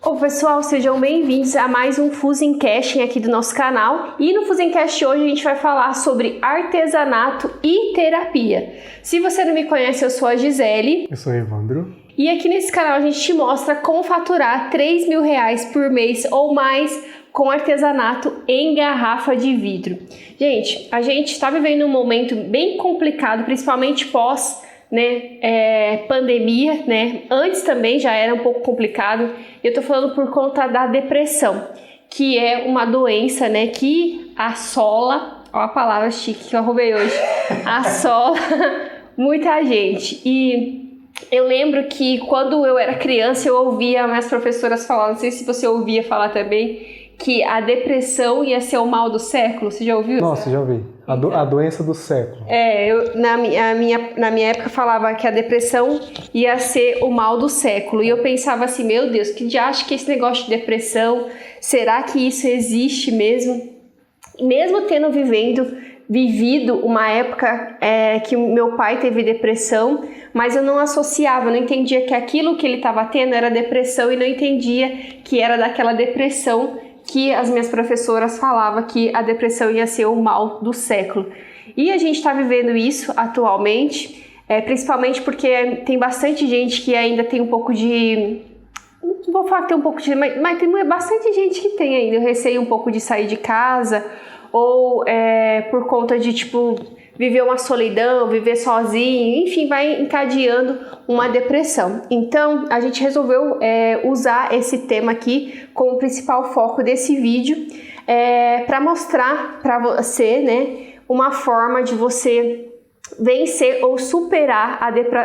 Oi pessoal, sejam bem-vindos a mais um Fuzencast aqui do nosso canal. E no Fuzencast hoje a gente vai falar sobre artesanato e terapia. Se você não me conhece, eu sou a Gisele. Eu sou o Evandro. E aqui nesse canal a gente te mostra como faturar R$3.000 por mês ou mais com artesanato em garrafa de vidro. Gente, a gente está vivendo um momento bem complicado, principalmente pós pandemia, né? Antes também já era um pouco complicado. Eu tô falando por conta da depressão, que é uma doença, né, que assola, ó a palavra chique que eu roubei hoje, assola muita gente. E eu lembro que quando eu era criança eu ouvia minhas professoras falar, não sei se você ouvia falar também, que a depressão ia ser o mal do século. Você já ouviu? Nossa, já ouvi. A doença do século. Na minha época falava que a depressão ia ser o mal do século. E eu pensava assim, meu Deus, que diacho que é esse negócio de depressão? Será que isso existe mesmo? Mesmo tendo vivido uma época que o meu pai teve depressão, mas eu não associava, não entendia que aquilo que ele estava tendo era depressão e não entendia que era daquela depressão que as minhas professoras falavam que a depressão ia ser o mal do século. E a gente está vivendo isso atualmente, principalmente porque tem bastante gente que ainda tem um pouco de... Não vou falar que tem um pouco de... Mas tem bastante gente que tem ainda o receio um pouco de sair de casa, ou por conta de, viver uma solidão, viver sozinho, enfim, vai encadeando uma depressão. Então, a gente resolveu usar esse tema aqui como principal foco desse vídeo, para mostrar para você, né, uma forma de você vencer ou superar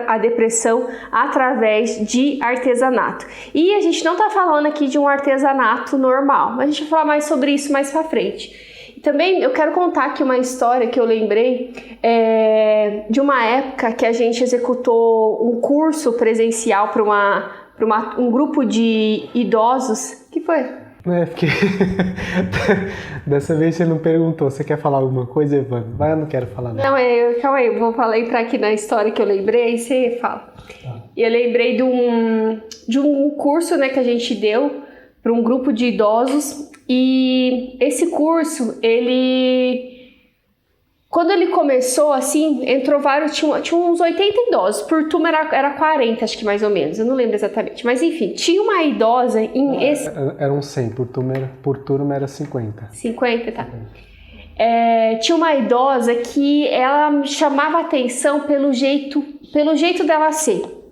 a depressão através de artesanato. E a gente não está falando aqui de um artesanato normal, mas a gente vai falar mais sobre isso mais para frente. Também eu quero contar aqui uma história que eu lembrei de uma época que a gente executou um curso presencial para um grupo de idosos. Que foi? Porque dessa vez você não perguntou. Você quer falar alguma coisa, Evandro? Mas eu não quero falar nada. Não, calma aí, eu vou falar entrar aqui na história que eu lembrei e você fala. Tá. Eu lembrei de um curso, né, que a gente deu para um grupo de idosos. E esse curso, quando ele começou, assim, entrou vários, tinha uns 80 idosos, por turma era 40, acho que mais ou menos, eu não lembro exatamente, mas enfim, tinha uma idosa Eram 100, por turma era 50. 50, tá. Tinha uma idosa que ela me chamava atenção pelo jeito dela ser.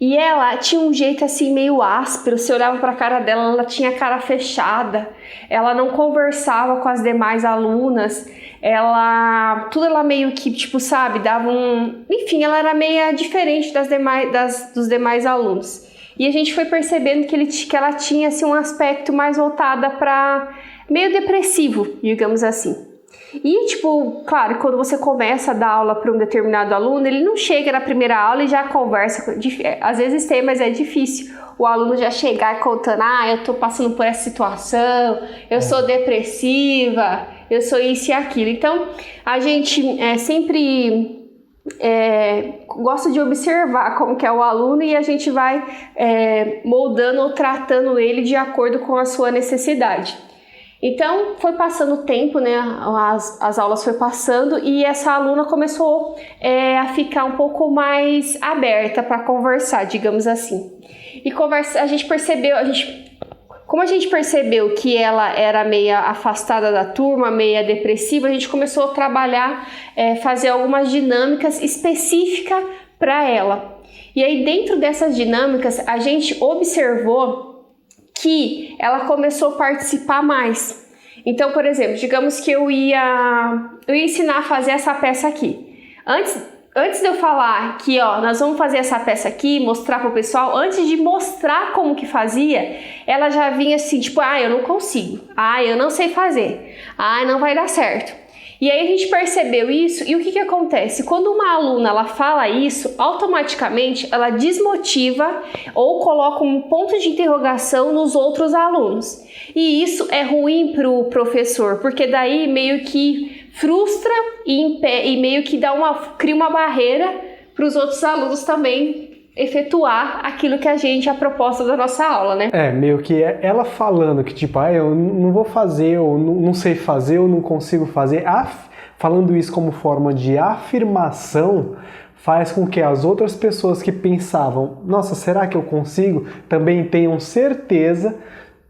E ela tinha um jeito assim meio áspero, você olhava pra cara dela, ela tinha a cara fechada, ela não conversava com as demais alunas, ela meio que, sabe, dava enfim, ela era meio diferente dos demais alunos. E a gente foi percebendo que ela tinha assim, um aspecto mais voltado para meio depressivo, digamos assim. E, claro, quando você começa a dar aula para um determinado aluno, ele não chega na primeira aula e já conversa. Às vezes tem, mas é difícil o aluno já chegar contando, eu tô passando por essa situação, eu sou depressiva, eu sou isso e aquilo. Então, a gente sempre gosta de observar como que é o aluno e a gente vai moldando ou tratando ele de acordo com a sua necessidade. Então, foi passando o tempo, né, as aulas foi passando e essa aluna começou a ficar um pouco mais aberta para conversar, digamos assim. E a gente percebeu, como a gente percebeu que ela era meio afastada da turma, meio depressiva, a gente começou a trabalhar, fazer algumas dinâmicas específicas para ela. E aí, dentro dessas dinâmicas, a gente observou que ela começou a participar mais. Então, por exemplo, digamos que eu ia ensinar a fazer essa peça aqui. Antes de eu falar que, nós vamos fazer essa peça aqui, mostrar para o pessoal, antes de mostrar como que fazia, ela já vinha assim, eu não consigo, eu não sei fazer, não vai dar certo. E aí a gente percebeu isso e o que acontece? Quando uma aluna ela fala isso, automaticamente ela desmotiva ou coloca um ponto de interrogação nos outros alunos. E isso é ruim para o professor, porque daí meio que frustra e meio que cria uma barreira para os outros alunos também efetuar aquilo que a proposta da nossa aula, né? Meio que ela falando que tipo, eu não vou fazer, ou não sei fazer, ou não consigo fazer, falando isso como forma de afirmação, faz com que as outras pessoas que pensavam, nossa, será que eu consigo? Também tenham certeza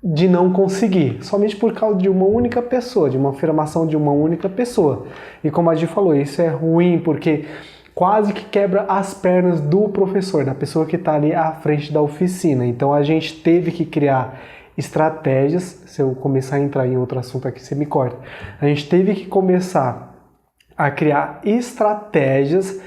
de não conseguir, somente por causa de uma única pessoa, de uma afirmação de uma única pessoa. E como a Gi falou, isso é ruim porque quase que quebra as pernas do professor, da pessoa que está ali à frente da oficina. Então a gente teve que criar estratégias. Se eu começar a entrar em outro assunto aqui, você me corta. A gente teve que começar a criar estratégias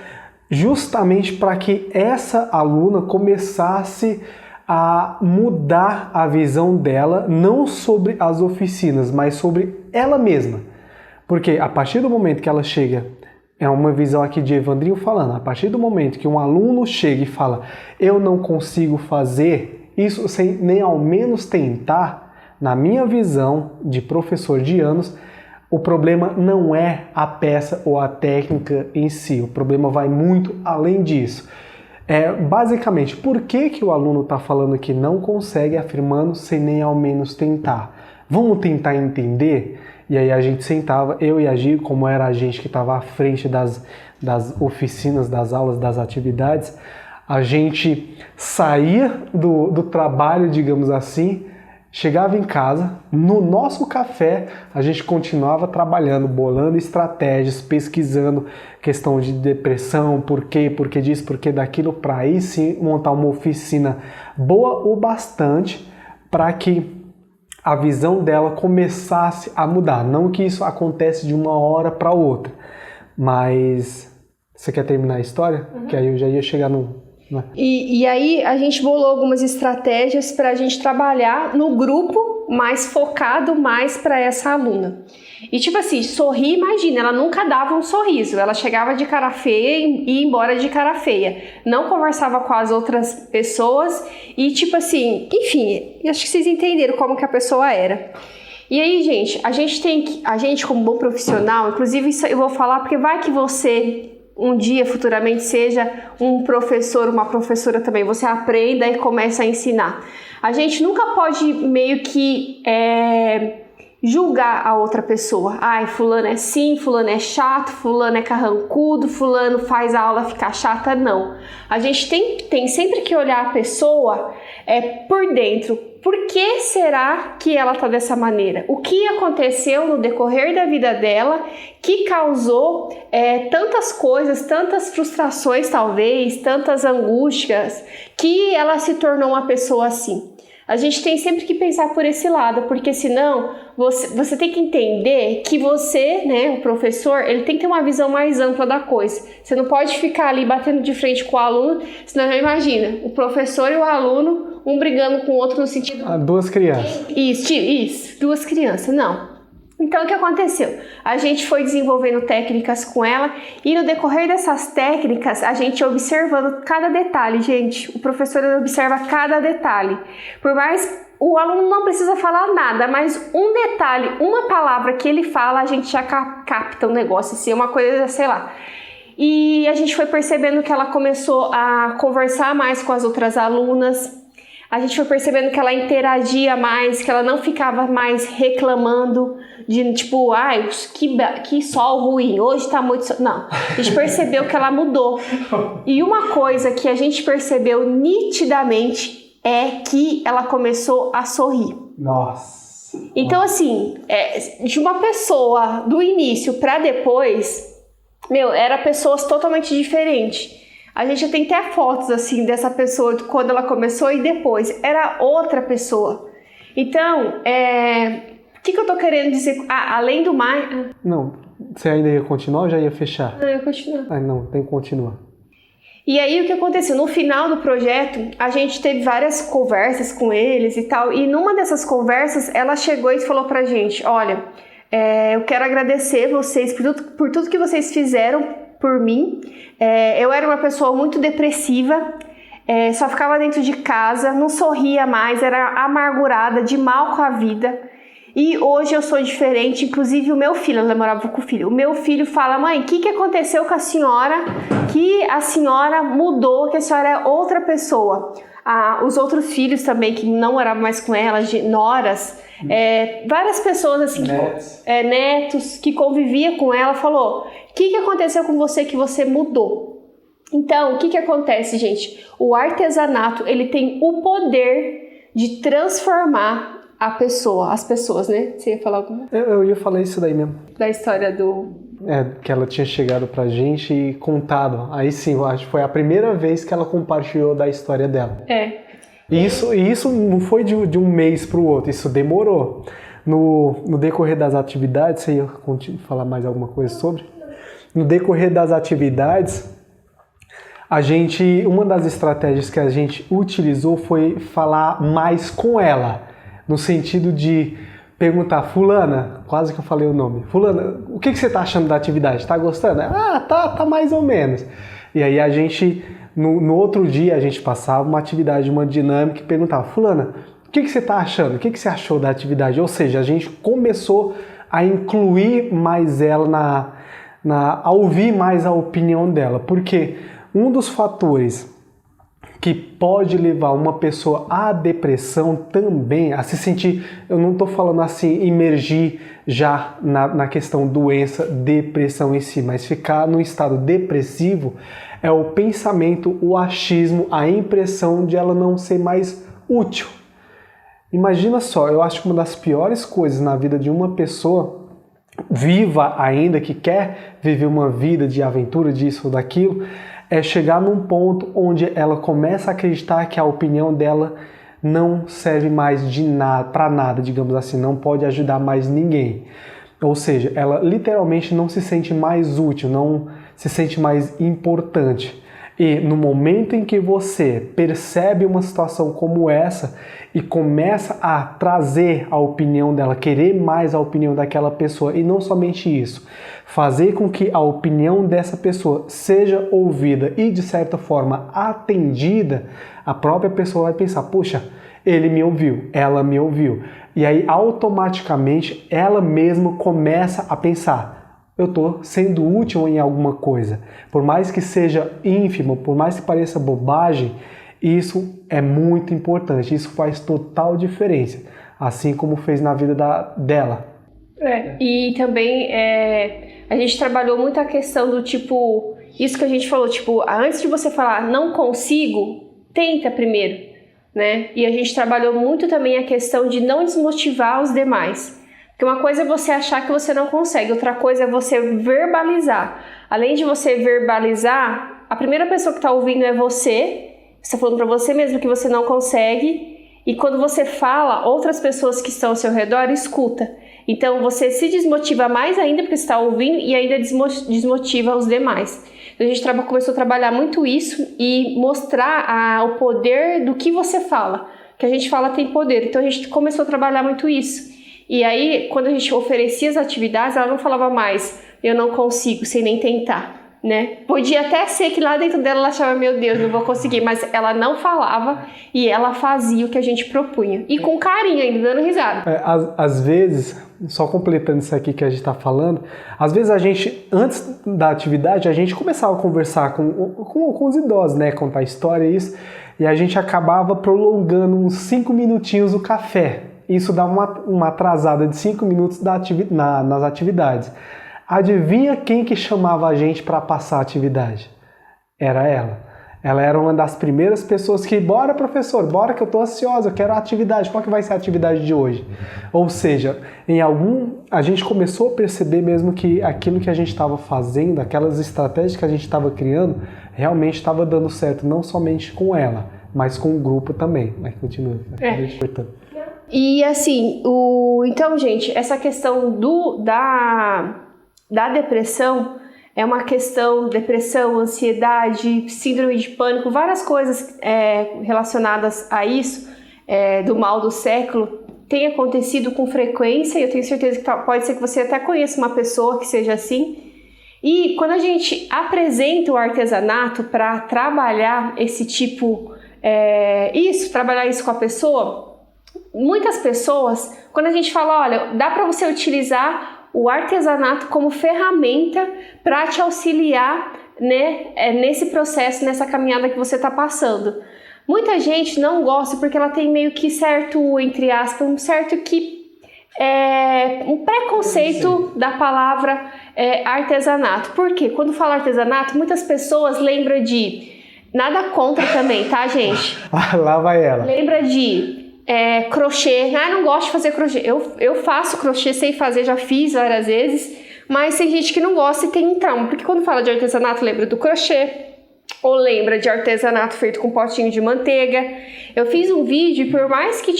justamente para que essa aluna começasse a mudar a visão dela, não sobre as oficinas, mas sobre ela mesma. Porque a partir do momento que ela chega, é uma visão aqui de Evandrinho falando, a partir do momento que um aluno chega e fala, eu não consigo fazer isso sem nem ao menos tentar, na minha visão de professor de anos, o problema não é a peça ou a técnica em si, o problema vai muito além disso. Basicamente, por que o aluno está falando que não consegue, afirmando sem nem ao menos tentar? Vamos tentar entender? E aí a gente sentava, eu e a Gi, como era a gente que estava à frente das oficinas, das aulas, das atividades, a gente saía do trabalho, digamos assim, chegava em casa, no nosso café, a gente continuava trabalhando, bolando estratégias, pesquisando questão de depressão, por que disso, por que daquilo, para aí sim montar uma oficina boa o bastante para que a visão dela começasse a mudar. Não que isso acontece de uma hora para outra, mas você quer terminar a história? Uhum. Que aí eu já ia chegar no... E aí a gente bolou algumas estratégias para a gente trabalhar no grupo mais focado mais para essa aluna. E tipo assim, sorrir, imagina, ela nunca dava um sorriso, ela chegava de cara feia e ia embora de cara feia, não conversava com as outras pessoas e tipo assim, enfim, acho que vocês entenderam como que a pessoa era. E aí, gente, a gente como bom profissional, inclusive isso eu vou falar porque vai que você um dia futuramente seja um professor, uma professora também, você aprenda e começa a ensinar. A gente nunca pode meio que julgar a outra pessoa. Ai, fulano é assim, fulano é chato, fulano é carrancudo, fulano faz a aula ficar chata. Não. A gente tem sempre que olhar a pessoa por dentro. Por que será que ela está dessa maneira? O que aconteceu no decorrer da vida dela que causou tantas coisas, tantas frustrações talvez, tantas angústias, que ela se tornou uma pessoa assim? A gente tem sempre que pensar por esse lado, porque senão você tem que entender que você, né, o professor, ele tem que ter uma visão mais ampla da coisa. Você não pode ficar ali batendo de frente com o aluno, senão já imagina, o professor e o aluno, um brigando com o outro no sentido... Duas crianças. Isso, duas crianças, não. Então, o que aconteceu? A gente foi desenvolvendo técnicas com ela e no decorrer dessas técnicas, a gente observando cada detalhe, gente. O professor observa cada detalhe. Por mais... O aluno não precisa falar nada, mas um detalhe, uma palavra que ele fala, a gente já capta um negócio, assim, uma coisa, sei lá. E a gente foi percebendo que ela começou a conversar mais com as outras alunas. A gente foi percebendo que ela interagia mais, que ela não ficava mais reclamando de tipo, ai, que sol ruim, hoje tá muito sol. Não, a gente percebeu que ela mudou. E uma coisa que a gente percebeu nitidamente é que ela começou a sorrir. Nossa! Então assim, de uma pessoa do início para depois, era pessoas totalmente diferentes. A gente tem até fotos assim dessa pessoa de quando ela começou e depois. Era outra pessoa. Então, o que eu tô querendo dizer? Além do mais... Não, você ainda ia continuar ou já ia fechar? Não, eu ia continuar. Não, tem que continuar. E aí o que aconteceu? No final do projeto, a gente teve várias conversas com eles e tal. E numa dessas conversas, ela chegou e falou pra gente, olha, eu quero agradecer vocês por tudo que vocês fizeram por mim. Eu era uma pessoa muito depressiva, só ficava dentro de casa, não sorria mais, era amargurada, de mal com a vida. E hoje eu sou diferente, inclusive o meu filho, ela morava com o filho. O meu filho fala: mãe, o que aconteceu com a senhora? Que a senhora mudou, que a senhora é outra pessoa. Os outros filhos também, que não moravam mais com ela, noras, várias pessoas assim, netos, que conviviam com ela, falou: o que aconteceu com você que você mudou? Então, o que acontece, gente? O artesanato, ele tem o poder de transformar as pessoas, né? Você ia falar alguma? Eu ia falar isso daí mesmo. Da história do... que ela tinha chegado pra gente e contado. Aí sim, eu acho que foi a primeira vez que ela compartilhou da história dela. E isso não foi de um mês pro outro, isso demorou. No decorrer das atividades, você ia falar mais alguma coisa sobre? No decorrer das atividades, uma das estratégias que a gente utilizou foi falar mais com ela. No sentido de perguntar: fulana, quase que eu falei o nome, fulana, o que você tá achando da atividade? Tá gostando? Tá mais ou menos. E aí a gente, no outro dia, a gente passava uma atividade, uma dinâmica e perguntava: fulana, o que você tá achando? O que você achou da atividade? Ou seja, a gente começou a incluir mais ela a ouvir mais a opinião dela. Porque um dos fatores que pode levar uma pessoa à depressão também, a se sentir, eu não estou falando assim, imergir já na questão doença, depressão em si, mas ficar no estado depressivo, é o pensamento, o achismo, a impressão de ela não ser mais útil. Imagina só, eu acho que uma das piores coisas na vida de uma pessoa viva ainda, que quer viver uma vida de aventura, disso ou daquilo, é chegar num ponto onde ela começa a acreditar que a opinião dela não serve mais de nada, para nada, digamos assim, não pode ajudar mais ninguém. Ou seja, ela literalmente não se sente mais útil, não se sente mais importante. E no momento em que você percebe uma situação como essa e começa a trazer a opinião dela, querer mais a opinião daquela pessoa, e não somente isso, fazer com que a opinião dessa pessoa seja ouvida e de certa forma atendida, a própria pessoa vai pensar: poxa, ele me ouviu, ela me ouviu. E aí automaticamente ela mesma começa a pensar: eu estou sendo útil em alguma coisa. Por mais que seja ínfimo, por mais que pareça bobagem, isso é muito importante, isso faz total diferença, assim como fez na vida dela. E também a gente trabalhou muito a questão do tipo, isso que a gente falou, tipo, antes de você falar não consigo, tenta primeiro, né? E a gente trabalhou muito também a questão de não desmotivar os demais. Porque uma coisa é você achar que você não consegue, outra coisa é você verbalizar. Além de você verbalizar, a primeira pessoa que está ouvindo é você está falando para você mesmo que você não consegue, e quando você fala, outras pessoas que estão ao seu redor escutam. Então você se desmotiva mais ainda porque está ouvindo e ainda desmotiva os demais. Então a gente começou a trabalhar muito isso e mostrar o poder do que você fala. Que a gente fala tem poder, então a gente começou a trabalhar muito isso. E aí, quando a gente oferecia as atividades, ela não falava mais: eu não consigo, sem nem tentar, né? Podia até ser que lá dentro dela ela achava: meu Deus, não vou conseguir, mas ela não falava e ela fazia o que a gente propunha. E com carinho ainda, dando risada. Às vezes, só completando isso aqui que a gente está falando, às vezes a gente, antes da atividade, a gente começava a conversar com os idosos, né? Contar história e isso, e a gente acabava prolongando uns 5 minutinhos o café. Isso dá uma atrasada de 5 minutos nas atividades. Adivinha quem que chamava a gente para passar a atividade? Era ela. Ela era uma das primeiras pessoas que: bora, professor, bora que eu tô ansiosa, eu quero a atividade, qual que vai ser a atividade de hoje? Ou seja, a gente começou a perceber mesmo que aquilo que a gente estava fazendo, aquelas estratégias que a gente estava criando, realmente estava dando certo, não somente com ela, mas com o grupo também. Mas continua. E assim, então, gente, essa questão da depressão é uma questão, depressão, ansiedade, síndrome de pânico, várias coisas relacionadas a isso, do mal do século, tem acontecido com frequência, e eu tenho certeza que pode ser que você até conheça uma pessoa que seja assim. E quando a gente apresenta o artesanato para trabalhar trabalhar isso com a pessoa, muitas pessoas, quando a gente fala, olha, dá para você utilizar o artesanato como ferramenta para te auxiliar, né, nesse processo, nessa caminhada que você está passando. Muita gente não gosta porque ela tem meio que certo, entre aspas, um certo que um preconceito da palavra artesanato. Por quê? Quando fala artesanato, muitas pessoas lembram de... Nada contra também, tá, gente? Lá vai ela. Lembra de crochê. Não gosto de fazer crochê. Eu faço crochê, sei fazer, já fiz várias vezes. Mas tem gente que não gosta e tem um trauma. Porque quando fala de artesanato, lembra do crochê. Ou lembra de artesanato feito com potinho de manteiga. Eu fiz um vídeo, por mais que,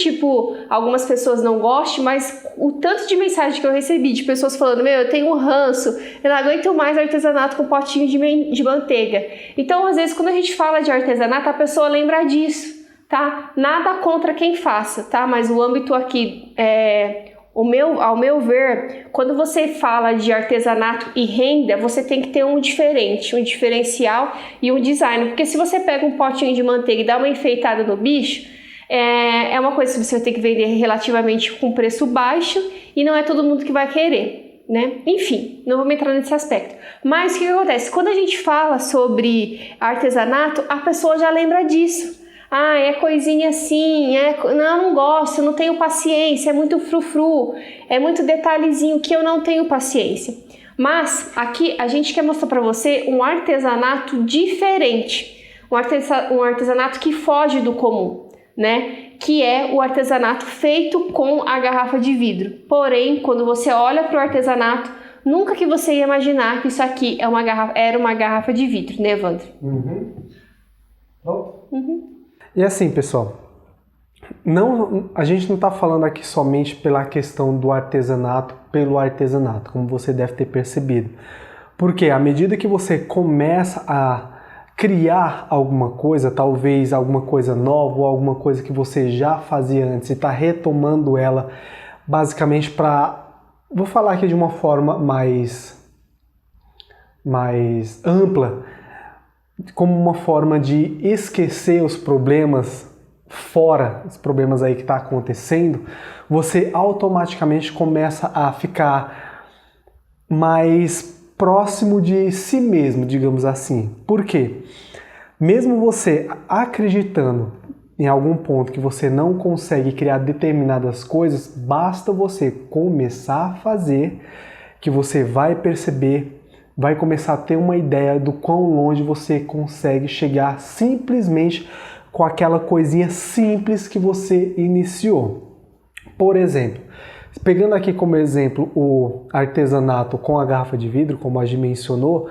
algumas pessoas não gostem, mas o tanto de mensagem que eu recebi de pessoas falando, eu tenho um ranço, eu não aguento mais artesanato com potinho de manteiga. Então, às vezes, quando a gente fala de artesanato, a pessoa lembra disso, tá? Nada contra quem faça, tá? Mas o âmbito aqui ao meu ver, quando você fala de artesanato e renda, você tem que ter um diferencial e um design. Porque se você pega um potinho de manteiga e dá uma enfeitada no bicho, é uma coisa que você vai ter que vender relativamente com preço baixo e não é todo mundo que vai querer, né? Enfim, não vou entrar nesse aspecto. Mas o que acontece? Quando a gente fala sobre artesanato, a pessoa já lembra disso. É coisinha assim, não gosto, não tenho paciência, é muito frufru, é muito detalhezinho que eu não tenho paciência. Mas aqui a gente quer mostrar para você um artesanato diferente, um artesanato que foge do comum, né? Que é o artesanato feito com a garrafa de vidro. Porém, quando você olha para o artesanato, nunca que você ia imaginar que isso aqui era uma garrafa de vidro, né, Evandro? E assim, pessoal, a gente não está falando aqui somente pela questão do artesanato, pelo artesanato, como você deve ter percebido. Porque à medida que você começa a criar alguma coisa, talvez alguma coisa nova ou alguma coisa que você já fazia antes e está retomando ela basicamente vou falar aqui de uma forma mais ampla, como uma forma de esquecer os problemas os problemas aí que está acontecendo, você automaticamente começa a ficar mais próximo de si mesmo, digamos assim. Por quê? Mesmo você acreditando em algum ponto que você não consegue criar determinadas coisas, basta você começar a fazer que você vai perceber, vai começar a ter uma ideia do quão longe você consegue chegar simplesmente com aquela coisinha simples que você iniciou. Por exemplo, pegando aqui como exemplo o artesanato com a garrafa de vidro, como a Gi mencionou,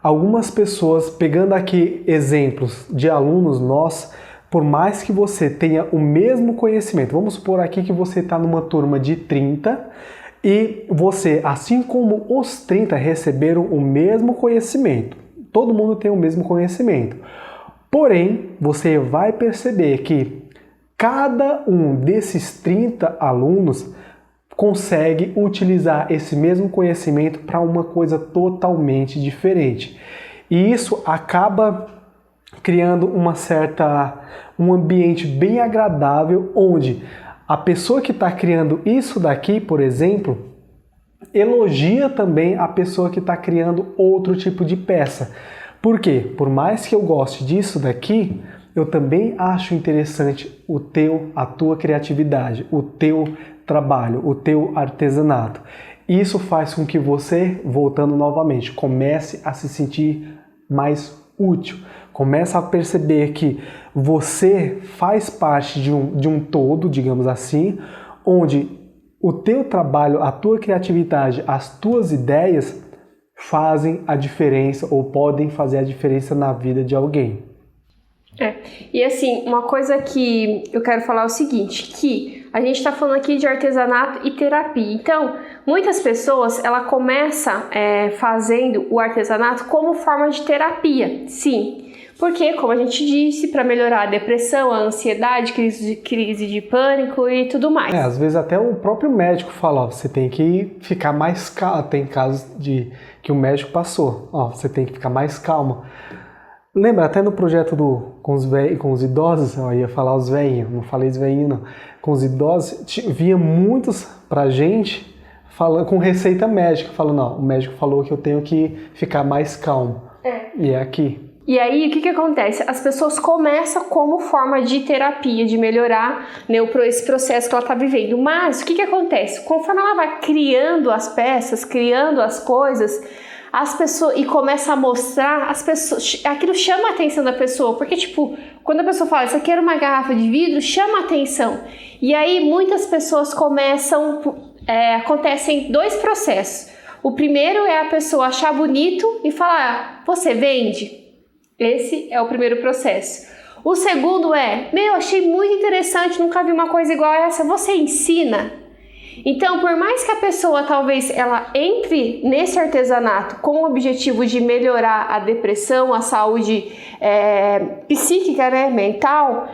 algumas pessoas, pegando aqui exemplos de alunos nossos, por mais que você tenha o mesmo conhecimento, vamos supor aqui que você está numa turma de 30, e você, assim como os 30 receberam o mesmo conhecimento, todo mundo tem o mesmo conhecimento. Porém, você vai perceber que cada um desses 30 alunos consegue utilizar esse mesmo conhecimento para uma coisa totalmente diferente. E isso acaba criando um ambiente bem agradável, onde a pessoa que está criando isso daqui, por exemplo, elogia também a pessoa que está criando outro tipo de peça. Por quê? Por mais que eu goste disso daqui, eu também acho interessante a tua criatividade, o teu trabalho, o teu artesanato. Isso faz com que você, voltando novamente, comece a se sentir mais útil. Começa a perceber que você faz parte de um todo, digamos assim, onde o teu trabalho, a tua criatividade, as tuas ideias fazem a diferença ou podem fazer a diferença na vida de alguém. E assim, uma coisa que eu quero falar é o seguinte, que a gente está falando aqui de artesanato e terapia. Então, muitas pessoas, ela começa fazendo o artesanato como forma de terapia, sim. Porque, como a gente disse, para melhorar a depressão, a ansiedade, crise de pânico e tudo mais. Às vezes até o próprio médico fala, você tem que ficar mais calmo. Tem casos que o médico passou, você tem que ficar mais calma. Lembra, até no projeto com os idosos, eu ia falar os velhinhos, não falei os velhinhos não, com os idosos, vinha muitos pra gente falando, com receita médica, falando, não, o médico falou que eu tenho que ficar mais calmo. E é aqui. E aí, o que acontece? As pessoas começam como forma de terapia, de melhorar, né, esse processo que ela está vivendo. Mas, o que acontece? Conforme ela vai criando as peças, criando as coisas, as pessoas, e começa a mostrar, as pessoas, aquilo chama a atenção da pessoa, porque, tipo, quando a pessoa fala, isso aqui era uma garrafa de vidro, chama a atenção. E aí, muitas pessoas acontecem dois processos. O primeiro é a pessoa achar bonito e falar, você vende? Esse é o primeiro processo. O segundo é, achei muito interessante, nunca vi uma coisa igual a essa, você ensina? Então, por mais que a pessoa talvez ela entre nesse artesanato com o objetivo de melhorar a depressão, a saúde psíquica, né, mental,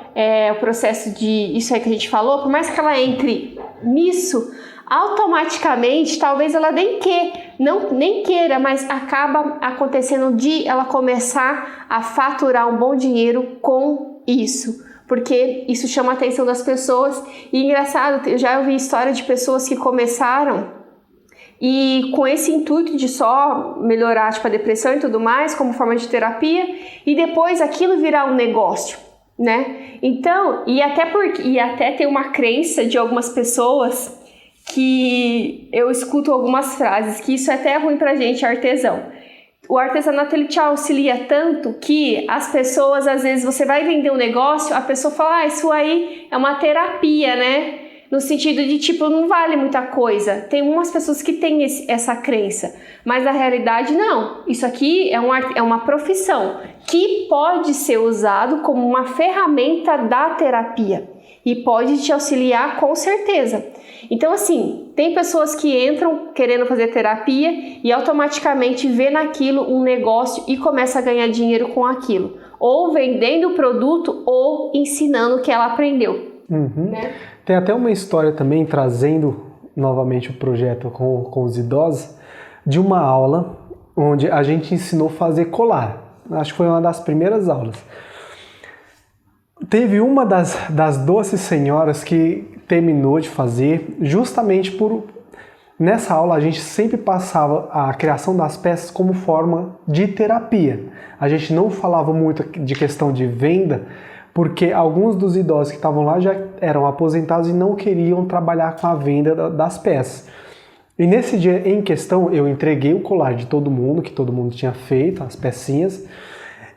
o processo de isso aí que a gente falou, por mais que ela entre nisso, automaticamente, talvez ela nem queira, mas acaba acontecendo de ela começar a faturar um bom dinheiro com isso. Porque isso chama a atenção das pessoas. E engraçado, eu já ouvi história de pessoas que começaram e com esse intuito de só melhorar tipo, a depressão e tudo mais, como forma de terapia, e depois aquilo virar um negócio, né? Então, e até tem uma crença de algumas pessoas que eu escuto algumas frases, que isso é até ruim pra gente, artesão. O artesanato ele te auxilia tanto que as pessoas, às vezes, você vai vender um negócio, a pessoa fala, isso aí é uma terapia, né? No sentido de, tipo, não vale muita coisa. Tem umas pessoas que têm essa crença, mas na realidade não. Isso aqui é uma profissão que pode ser usado como uma ferramenta da terapia e pode te auxiliar com certeza. Então, assim, tem pessoas que entram querendo fazer terapia e automaticamente vê naquilo um negócio e começa a ganhar dinheiro com aquilo. Ou vendendo o produto ou ensinando o que ela aprendeu. Né? Tem até uma história também, trazendo novamente o projeto com os idosos, de uma aula onde a gente ensinou a fazer colar. Acho que foi uma das primeiras aulas. Teve uma das doces senhoras que terminou de fazer justamente por... Nessa aula a gente sempre passava a criação das peças como forma de terapia. A gente não falava muito de questão de venda, porque alguns dos idosos que estavam lá já eram aposentados e não queriam trabalhar com a venda das peças. E nesse dia em questão eu entreguei o colar de todo mundo, que todo mundo tinha feito, as pecinhas,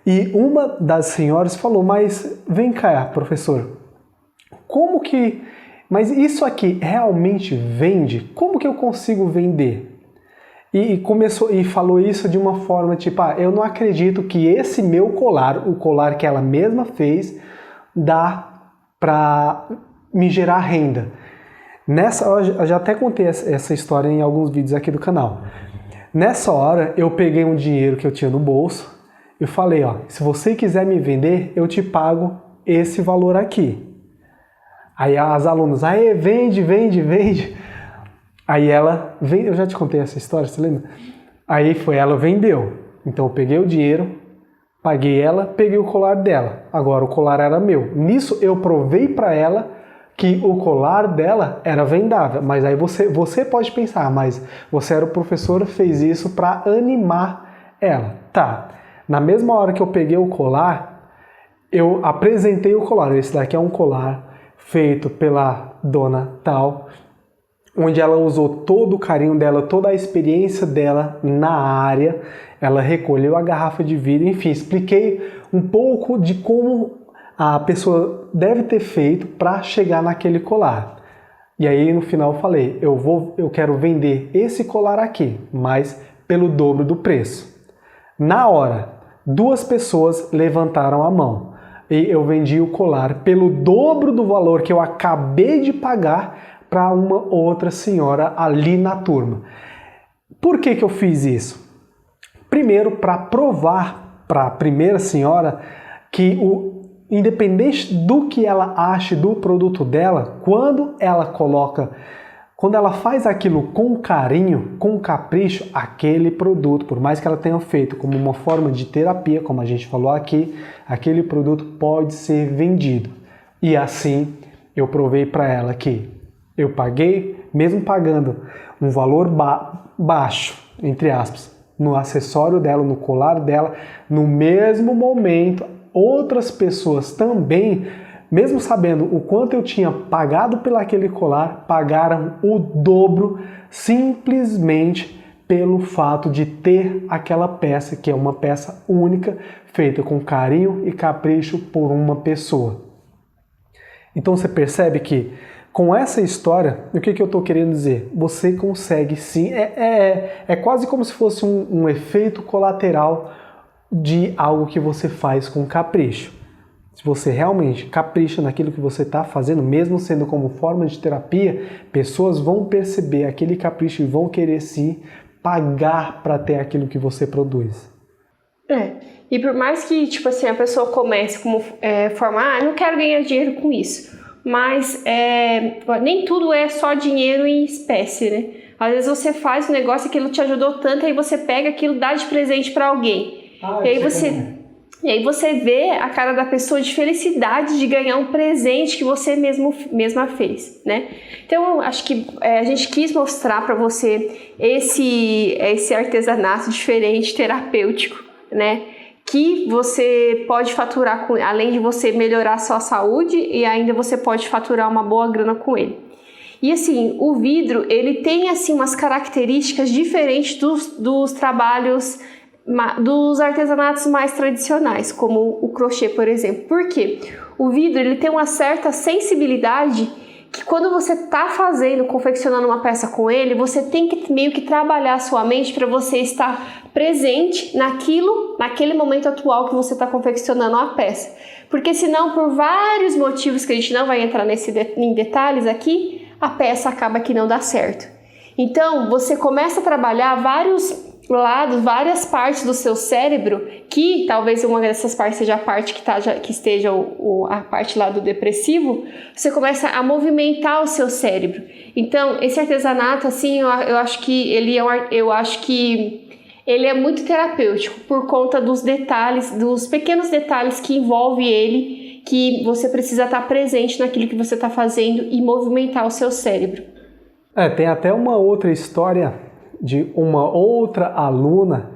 e uma das senhoras falou, mas vem cá, professor, como que... Mas isso aqui realmente vende? Como que eu consigo vender? E falou isso de uma forma tipo, eu não acredito que esse meu colar, o colar que ela mesma fez, dá para me gerar renda. Eu já até contei essa história em alguns vídeos aqui do canal. Nessa hora eu peguei um dinheiro que eu tinha no bolso e falei, se você quiser me vender, eu te pago esse valor aqui. Aí as alunas, vende. Aí ela, eu já te contei essa história, você lembra? Aí ela vendeu. Então eu peguei o dinheiro, paguei ela, peguei o colar dela. Agora o colar era meu. Nisso eu provei para ela que o colar dela era vendável. Mas aí você pode pensar, mas você era o professor, fez isso para animar ela. Tá, na mesma hora que eu peguei o colar, eu apresentei o colar. Esse daqui é um colar feito pela dona tal, onde ela usou todo o carinho dela, toda a experiência dela na área, ela recolheu a garrafa de vidro, enfim, expliquei um pouco de como a pessoa deve ter feito para chegar naquele colar. E aí no final eu falei, eu quero vender esse colar aqui, mas pelo dobro do preço. Na hora, 2 pessoas levantaram a mão. E eu vendi o colar pelo dobro do valor que eu acabei de pagar para uma outra senhora ali na turma. Por que eu fiz isso? Primeiro, para provar para a primeira senhora que independente do que ela ache do produto dela, quando ela coloca Quando ela faz aquilo com carinho, com capricho, aquele produto, por mais que ela tenha feito como uma forma de terapia, como a gente falou aqui, aquele produto pode ser vendido. E assim eu provei para ela que eu paguei, mesmo pagando um valor baixo, entre aspas, no acessório dela, no colar dela, no mesmo momento, outras pessoas também, mesmo sabendo o quanto eu tinha pagado pelo aquele colar, pagaram o dobro simplesmente pelo fato de ter aquela peça, que é uma peça única, feita com carinho e capricho por uma pessoa. Então você percebe que com essa história, o que eu estou querendo dizer? Você consegue sim, é quase como se fosse um efeito colateral de algo que você faz com capricho. Se você realmente capricha naquilo que você está fazendo, mesmo sendo como forma de terapia, pessoas vão perceber aquele capricho e vão querer sim pagar para ter aquilo que você produz. E por mais que tipo assim, a pessoa comece como forma, eu não quero ganhar dinheiro com isso. Mas nem tudo é só dinheiro em espécie, né? Às vezes você faz um negócio, aquilo te ajudou tanto, aí você pega aquilo, dá de presente para alguém. E aí você vê a cara da pessoa de felicidade de ganhar um presente que você mesma fez, né? Então, acho que a gente quis mostrar para você esse artesanato diferente, terapêutico, né? Que você pode faturar com, além de você melhorar a sua saúde, e ainda você pode faturar uma boa grana com ele. E assim, o vidro, ele tem assim umas características diferentes dos trabalhos, dos artesanatos mais tradicionais, como o crochê, por exemplo. Por quê? O vidro, ele tem uma certa sensibilidade que quando você está confeccionando uma peça com ele, você tem que meio que trabalhar a sua mente para você estar presente naquele momento atual que você está confeccionando a peça. Porque senão, por vários motivos que a gente não vai entrar em detalhes aqui, a peça acaba que não dá certo. Então, você começa a trabalhar vários lados, várias partes do seu cérebro, que talvez uma dessas partes seja a parte que esteja a parte lá do depressivo, você começa a movimentar o seu cérebro. Então, esse artesanato, assim, eu acho que ele é muito terapêutico por conta dos detalhes, dos pequenos detalhes que envolve ele, que você precisa estar presente naquilo que você está fazendo e movimentar o seu cérebro. Tem até uma outra história de uma outra aluna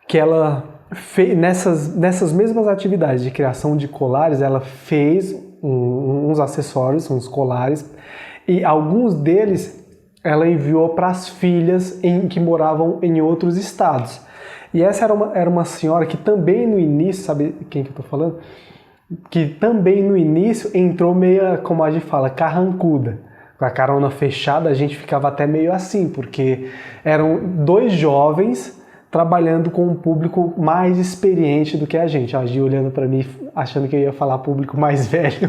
que ela fez nessas mesmas atividades de criação de colares, ela fez uns acessórios, uns colares, e alguns deles ela enviou para as filhas que moravam em outros estados. E essa era uma senhora que também no início, sabe quem que eu tô falando? Que também no início entrou meio, como a gente fala, carrancuda. Com a carona fechada, a gente ficava até meio assim, porque eram dois jovens trabalhando com um público mais experiente do que a gente. A Gi olhando para mim, achando que eu ia falar público mais velho.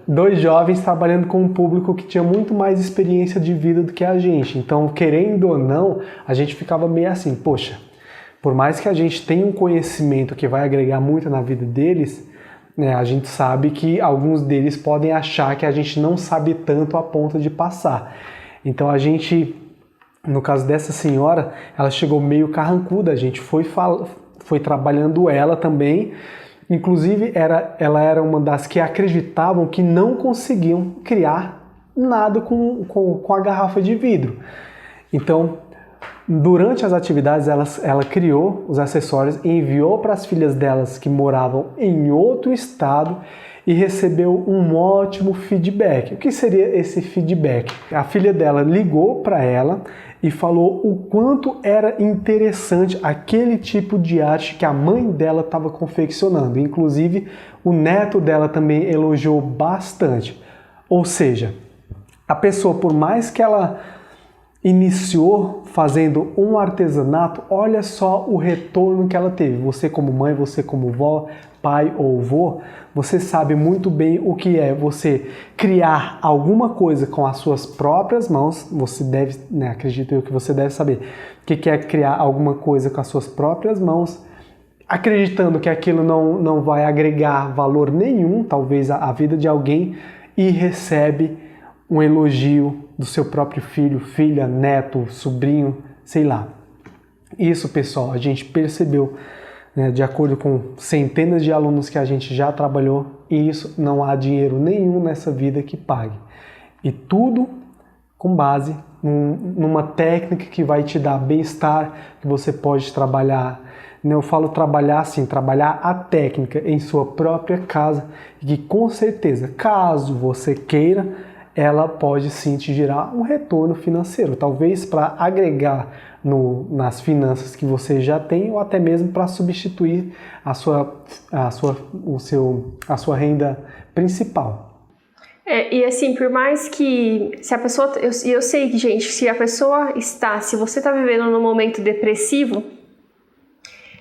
Dois jovens trabalhando com um público que tinha muito mais experiência de vida do que a gente. Então, querendo ou não, a gente ficava meio assim, poxa, por mais que a gente tenha um conhecimento que vai agregar muito na vida deles, né, a gente sabe que alguns deles podem achar que a gente não sabe tanto a ponto de passar. Então a gente, no caso dessa senhora, ela chegou meio carrancuda, a gente foi trabalhando ela também. Inclusive ela era uma das que acreditavam que não conseguiam criar nada com a garrafa de vidro. Então, durante as atividades, ela criou os acessórios e enviou para as filhas delas que moravam em outro estado e recebeu um ótimo feedback. O que seria esse feedback? A filha dela ligou para ela e falou o quanto era interessante aquele tipo de arte que a mãe dela estava confeccionando. Inclusive, o neto dela também elogiou bastante. Ou seja, a pessoa, por mais que ela iniciou fazendo um artesanato, olha só o retorno que ela teve. Você como mãe, você como vó, pai ou avô, você sabe muito bem o que é você criar alguma coisa com as suas próprias mãos. Você deve, acredito eu que você deve saber o que é criar alguma coisa com as suas próprias mãos, acreditando que aquilo não vai agregar valor nenhum, talvez à vida de alguém, e recebe um elogio do seu próprio filho, filha, neto, sobrinho, sei lá. Isso, pessoal, a gente percebeu, né, de acordo com centenas de alunos que a gente já trabalhou, e isso não há dinheiro nenhum nessa vida que pague. E tudo com base numa técnica que vai te dar bem-estar, que você pode trabalhar. Eu falo trabalhar assim, trabalhar a técnica em sua própria casa, e que com certeza, caso você queira, ela pode sim te gerar um retorno financeiro, talvez para agregar nas finanças que você já tem, ou até mesmo para substituir a sua renda principal. E assim, por mais que se a pessoa, eu sei que, gente, se você está vivendo num momento depressivo,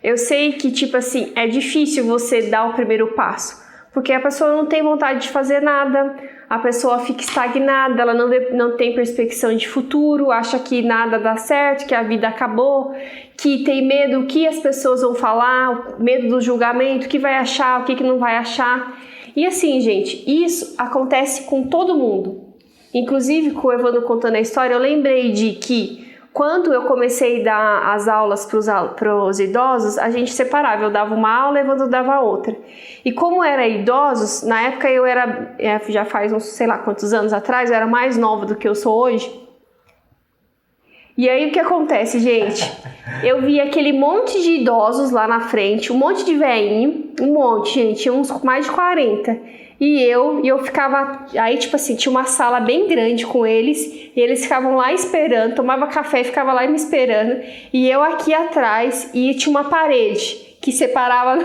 eu sei que, tipo assim, é difícil você dar o primeiro passo, porque a pessoa não tem vontade de fazer nada, a pessoa fica estagnada, ela não tem perspectiva de futuro, acha que nada dá certo, que a vida acabou, que tem medo do que as pessoas vão falar, medo do julgamento, o que vai achar, o que não vai achar. E assim, gente, isso acontece com todo mundo. Inclusive, com o Evandro contando a história, eu lembrei de que quando eu comecei a dar as aulas para os idosos, a gente separava. Eu dava uma aula e o Evandro dava outra. E como era idosos, na época eu era, já faz uns sei lá quantos anos atrás, eu era mais nova do que eu sou hoje. E aí o que acontece, gente? Eu vi aquele monte de idosos lá na frente, um monte de velhinho, um monte, gente, tinha uns mais de 40. E eu ficava, aí tipo assim, tinha uma sala bem grande com eles, e eles ficavam lá esperando, tomava café e ficava lá me esperando, e eu aqui atrás, e tinha uma parede que separava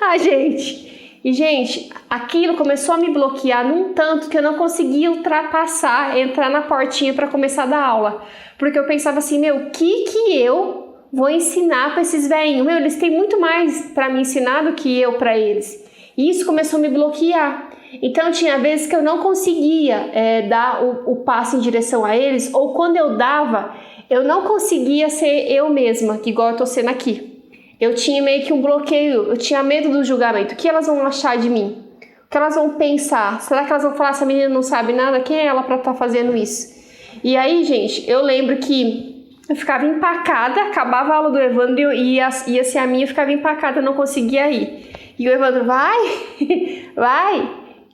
a gente. E, gente, aquilo começou a me bloquear num tanto que eu não conseguia ultrapassar, entrar na portinha para começar a dar aula. Porque eu pensava assim, o que eu vou ensinar para esses velhinhos? Eles têm muito mais para me ensinar do que eu para eles. E isso começou a me bloquear. Então, tinha vezes que eu não conseguia dar o passo em direção a eles, ou quando eu dava, eu não conseguia ser eu mesma, que igual eu tô sendo aqui. Eu tinha meio que um bloqueio, eu tinha medo do julgamento. O que elas vão achar de mim? O que elas vão pensar? Será que elas vão falar, essa menina não sabe nada? Quem é ela para estar fazendo isso? E aí, gente, eu lembro que eu ficava empacada, acabava a aula do Evandro e ia ser a minha, eu ficava empacada, não conseguia ir. E o Evandro, vai,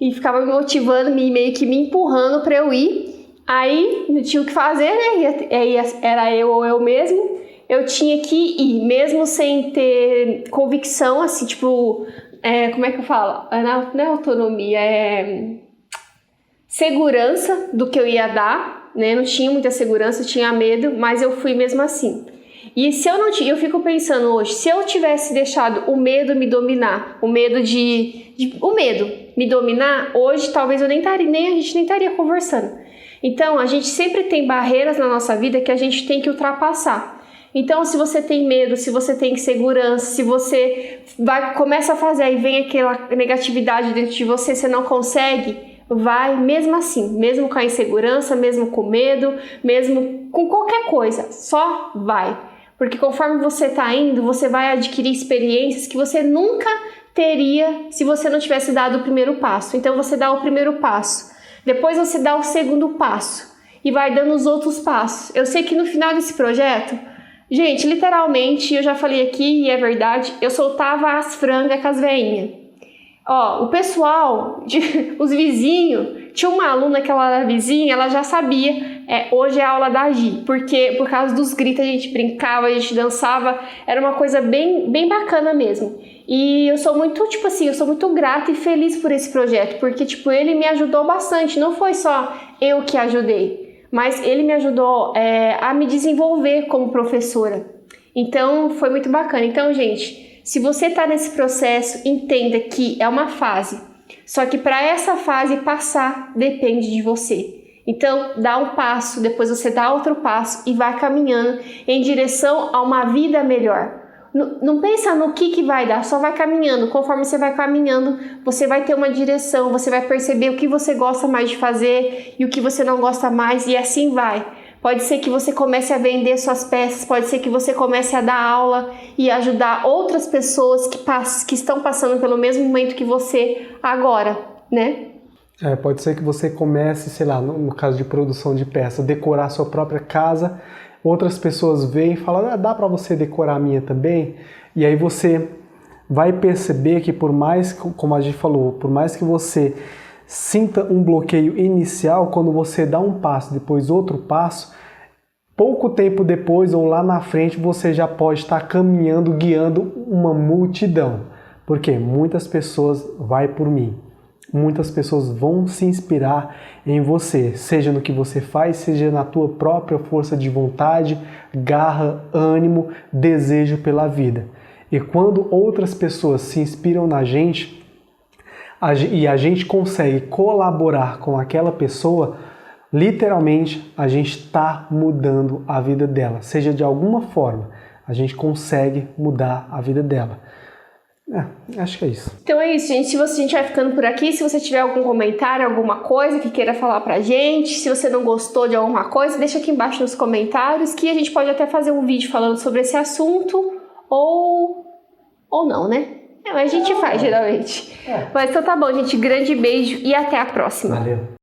e ficava me motivando, meio que me empurrando para eu ir. Aí, não tinha o que fazer, né? Era eu ou eu mesmo. Eu tinha que ir, mesmo sem ter convicção, assim, tipo, como é que eu falo? Não é autonomia, segurança do que eu ia dar, né? Não tinha muita segurança, tinha medo, mas eu fui mesmo assim. E se eu não tinha, eu fico pensando hoje, se eu tivesse deixado o medo me dominar, o medo me dominar, hoje talvez a gente nem estaria conversando. Então, a gente sempre tem barreiras na nossa vida que a gente tem que ultrapassar. Então, se você tem medo, se você tem insegurança, se você começa a fazer e vem aquela negatividade dentro de você, você não consegue, vai mesmo assim, mesmo com a insegurança, mesmo com medo, mesmo com qualquer coisa, só vai. Porque conforme você está indo, você vai adquirir experiências que você nunca teria se você não tivesse dado o primeiro passo. Então, você dá o primeiro passo, depois você dá o segundo passo e vai dando os outros passos. Eu sei que no final desse projeto, gente, literalmente, eu já falei aqui e é verdade, eu soltava as frangas com as veinhas. O pessoal, os vizinhos, tinha uma aluna que ela era vizinha, ela já sabia, hoje é a aula da Gi, porque por causa dos gritos a gente brincava, a gente dançava, era uma coisa bem, bem bacana mesmo. E eu sou muito, eu sou muito grata e feliz por esse projeto, porque, ele me ajudou bastante, não foi só eu que ajudei, mas ele me ajudou a me desenvolver como professora. Então, foi muito bacana. Então, gente, se você está nesse processo, entenda que é uma fase. Só que para essa fase passar, depende de você. Então, dá um passo, depois você dá outro passo e vai caminhando em direção a uma vida melhor. Não pensa no que vai dar, só vai caminhando. Conforme você vai caminhando, você vai ter uma direção, você vai perceber o que você gosta mais de fazer e o que você não gosta mais, e assim vai. Pode ser que você comece a vender suas peças, pode ser que você comece a dar aula e ajudar outras pessoas que estão passando pelo mesmo momento que você agora, né? Pode ser que você comece, sei lá, no caso de produção de peça, decorar sua própria casa, outras pessoas veem e falam, dá para você decorar a minha também? E aí você vai perceber que por mais, como a gente falou, por mais que você sinta um bloqueio inicial, quando você dá um passo, depois outro passo, pouco tempo depois ou lá na frente você já pode estar caminhando, guiando uma multidão. Porque muitas pessoas vai por mim. Muitas pessoas vão se inspirar em você, seja no que você faz, seja na tua própria força de vontade, garra, ânimo, desejo pela vida. E quando outras pessoas se inspiram na gente e a gente consegue colaborar com aquela pessoa, literalmente a gente está mudando a vida dela, seja de alguma forma, a gente consegue mudar a vida dela. Acho que é isso. Então é isso, gente. A gente vai ficando por aqui. Se você tiver algum comentário, alguma coisa que queira falar pra gente, se você não gostou de alguma coisa, deixa aqui embaixo nos comentários, que a gente pode até fazer um vídeo falando sobre esse assunto, ou não, né? Mas a gente faz, geralmente. Mas então tá bom, gente. Grande beijo e até a próxima. Valeu.